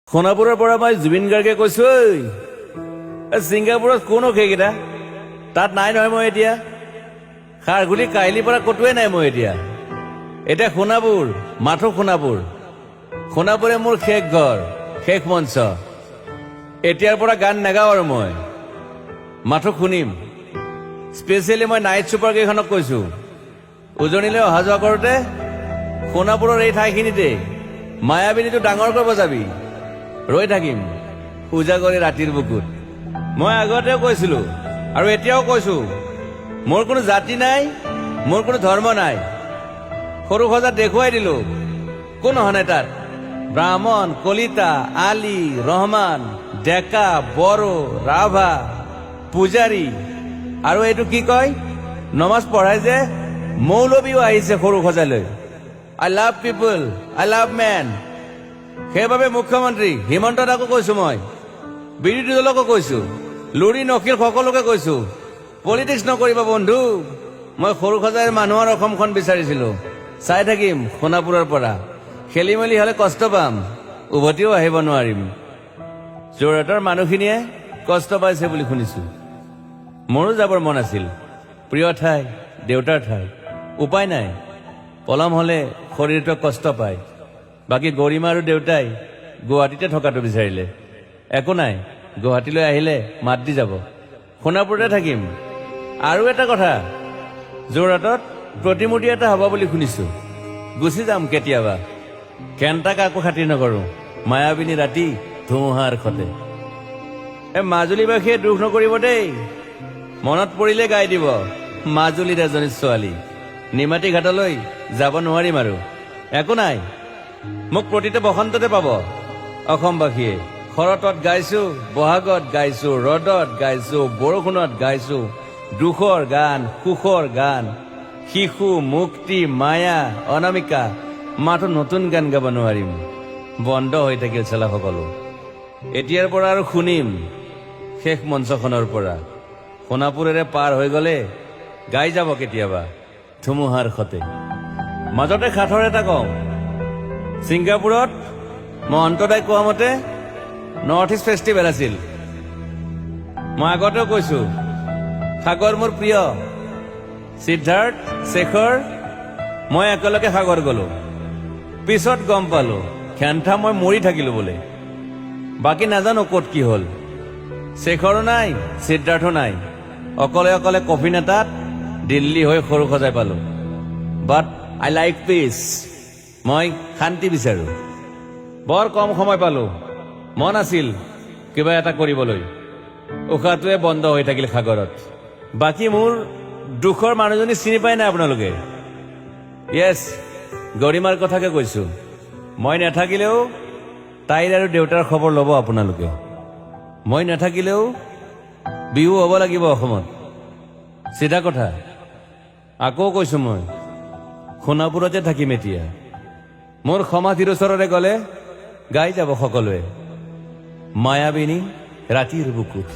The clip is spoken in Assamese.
সোণাপুৰৰ পৰা মই জুবিন গাৰ্গে কৈছো, ছিংগাপুৰত কোনো সেইকেইটা তাত নাই নহয়। মই এতিয়া খাৰঘুলি কাহিলীৰ পৰা কতোৱে নাই। মই এতিয়া সোণাপুৰ, মাথো সোণাপুৰ। সোণাপুৰে মোৰ শেষ ঘৰ, শেষ মঞ্চ। এতিয়াৰ পৰা গান নাগাওঁ আৰু মই মাথো শুনিম। স্পেচিয়েলি মই নাইট ছুপাৰ কেইখনক কৈছো, উজনিলৈ অহা যোৱা কৰোঁতে সোণাপুৰৰ এই ঠাইখিনিতে মায়াবিনীটো ডাঙৰকৈ বজাবি। ৰৈ থাকিম উজাগৰে ৰাতিৰ বুকুত। মই আগতেও কৈছিলো আৰু এতিয়াও কৈছো, মোৰ কোনো জাতি নাই, মোৰ কোনো ধৰ্ম নাই। সৰু সজাত দেখুৱাই দিলো কোন হনে তাত ব্ৰাহ্মণ, কলিতা, আলী, ৰহমান, ডেকা, বড়ো, ৰাভা, পূজাৰী আৰু এইটো কি কয় নমাজ পঢ়াই যে মৌলবীও আহিছে সৰু সজালৈ। I love people, I love man. সেইবাবে মুখ্যমন্ত্ৰী হিমন্ত দাকো কৈছো, মই বিৰোধী দলকো কৈছো, লুৰি নকিল সকলোকে কৈছো, পলিটিক্স নকৰিবা বন্ধু। মই সৰু সজাইৰ মানুহৰ অসমখন বিচাৰিছিলো। চাই থাকিম সোণাপুৰৰ পৰা। খেলি মেলি হলে কষ্ট পাম, উভতিও আহিব নোৱাৰিম। যোৰহাটৰ মানুহখিনিয়ে কষ্ট পাইছে বুলি শুনিছো। মোৰো যাবৰ মন আছিল। প্ৰিয় ঠাই, দেউতাৰ ঠাই। উপায় নাই, পলম হলে শৰীৰটো কষ্ট পায়। বাকী গৰিমা আৰু দেউতাই গুৱাহাটীতে থকাটো বিচাৰিলে। একো নাই, গুৱাহাটীলৈ আহিলে মাত দি যাব। সোণাপুৰতে থাকিম। আৰু এটা কথা, যোৰহাটত প্ৰতিমূৰ্তি এটা হ'ব বুলি শুনিছো। গুচি যাম কেতিয়াবা। কেণ্টা কাকো খাতিৰ নকৰো। মায়াবিনী ৰাতি ধুমুহাৰ খতে। মাজুলীবাসীয়ে দুখ নকৰিব দেই। মনত পৰিলে গাই দিব মাজুলীৰ এজনী ছোৱালী। নিমাতী ঘাটলৈ যাব নোৱাৰিম আৰু। একো নাই, মোক প্ৰতিটো বসন্ততে পাব অসমবাসীয়ে। শৰতত গাইছো, বহাগত গাইছো, ৰ'দত গাইছো, বৰষুণত গাইছো। দুখৰ গান, সুখৰ গান, শিশু, মুক্তি, মায়া, অনামিকা। মাথো নতুন গান গাব নোৱাৰিম। বন্ধ হৈ থাকিল চেলা সকলো। এতিয়াৰ পৰা আৰু শুনিম শেষ মঞ্চখনৰ পৰা। সোণাপুৰেৰে পাৰ হৈ গলে গাই যাব কেতিয়াবা ধুমুহাৰ খতে। মাজতে সাঁথৰ এটা কওঁ, ছিংগাপুৰত মহন্তদাই কোৱা মতে নৰ্থ ইষ্ট ফেষ্টিভেল আছিল। মই আগতেও কৈছো, সাগৰ মোৰ প্ৰিয়। সিদ্ধাৰ্থ, শেখৰ, মই একেলগে সাগৰ গলো। পিছত গম পালো খেন্থা মই মৰি থাকিলো বোলে। বাকী নাজানো ক'ত কি হল। শেখৰো নাই, সিদ্ধাৰ্থো নাই। অকলে অকলে কফিন এটাত দিল্লী হৈ সৰু সজাই পালো। বাট আই লাইক পিচ। মই শান্তি বিচাৰো। বৰ কম সময় পালো। মন আছিল কিবা এটা কৰিবলৈ। উশাহটোৱে বন্ধ হৈ থাকিল সাগৰত। বাকী মোৰ দুখৰ মানুহজনী চিনি পাই নাই আপোনালোকে? য়েছ, গৰিমাৰ কথাকে কৈছো। মই নাথাকিলেও তাইৰ আৰু দেউতাৰ খবৰ ল'ব আপোনালোকে। মই নাথাকিলেও বিহু হ'ব লাগিব অসমত। চিধা কথা। আকৌ কৈছো, মই সোণাপুৰতে থাকিম এতিয়া। মোৰ সমাধিৰ ওচৰৰে গলে গাই যাব সকলোৱে মায়াবিনী ৰাতিৰ বুকুত।